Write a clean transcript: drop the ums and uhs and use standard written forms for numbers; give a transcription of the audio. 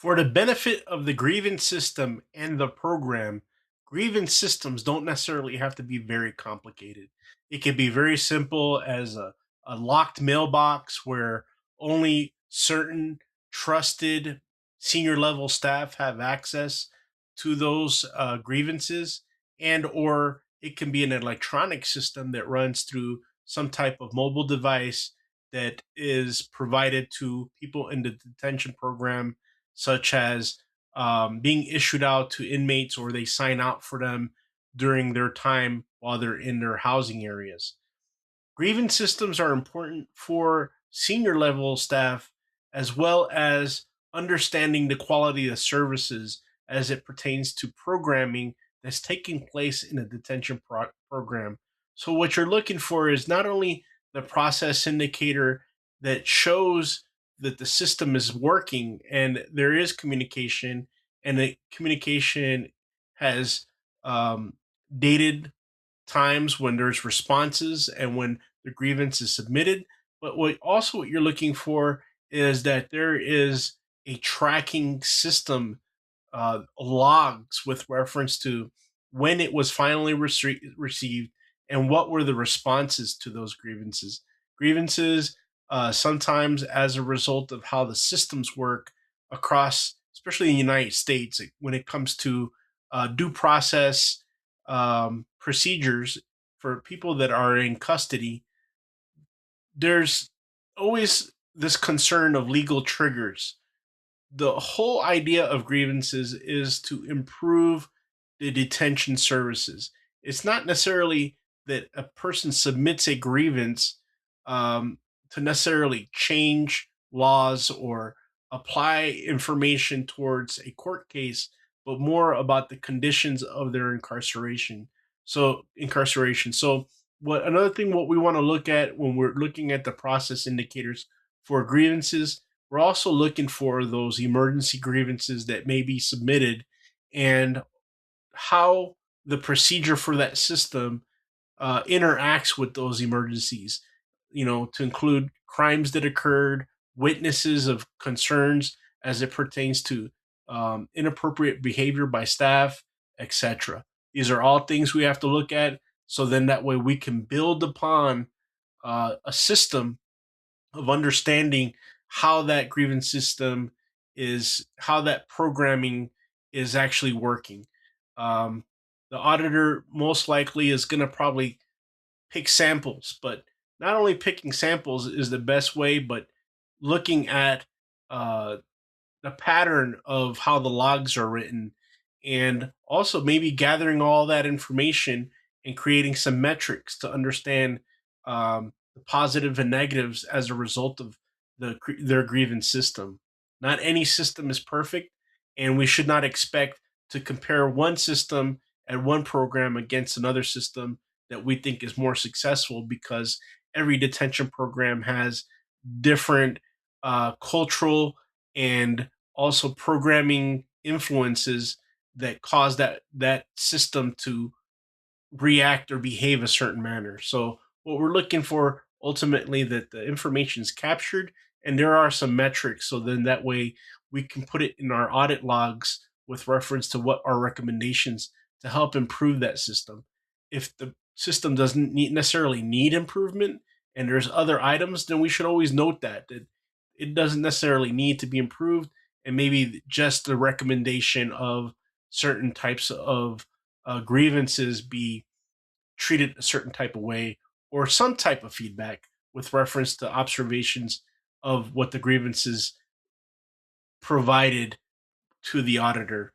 For the benefit of the grievance system and the program, grievance systems don't necessarily have to be very complicated. It can be very simple as a locked mailbox where only certain trusted senior level staff have access to those grievances, and or it can be an electronic system that runs through some type of mobile device that is provided to people in the detention program, such as being issued out to inmates, or they sign out for them during their time while they're in their housing areas. Grievance systems are important for senior level staff, as well as understanding the quality of services as it pertains to programming that's taking place in a detention program. So, what you're looking for is not only the process indicator that shows that the system is working and there is communication, and the communication has dated times when there's responses and when the grievance is submitted. But what you're looking for is that there is a tracking system, logs with reference to when it was finally received and what were the responses to those grievances. Grievances, sometimes as a result of how the systems work across, especially in the United States, when it comes to due process procedures for people that are in custody, there's always this concern of legal triggers. The whole idea of grievances is to improve the detention services. It's not necessarily that a person submits a grievance to necessarily change laws or apply information towards a court case, but more about the conditions of their incarceration. So, what we want to look at when we're looking at the process indicators for grievances, we're also looking for those emergency grievances that may be submitted, and how the procedure for that system interacts with those emergencies, to include crimes that occurred, witnesses of concerns as it pertains to inappropriate behavior by staff, etc. These are all things we have to look at, so then that way we can build upon a system of understanding how that grievance system is, how that programming is actually working. Um, the auditor most likely is going to probably pick samples, but not only picking samples is the best way, but looking at uh, the pattern of how the logs are written, and also maybe gathering all that information and creating some metrics to understand the positive and negatives as a result of their grievance system. Not any system is perfect, and we should not expect to compare one system and one program against another system that we think is more successful, because every detention program has different cultural and also programming influences that cause that system to react or behave a certain manner. So what we're looking for ultimately, that the information is captured and there are some metrics, so then that way we can put it in our audit logs with reference to what our recommendations to help improve that system. If the system doesn't necessarily need improvement and there's other items, then we should always note that it doesn't necessarily need to be improved, and maybe just the recommendation of certain types of grievances be treated a certain type of way, or some type of feedback with reference to observations of what the grievances provided to the auditor.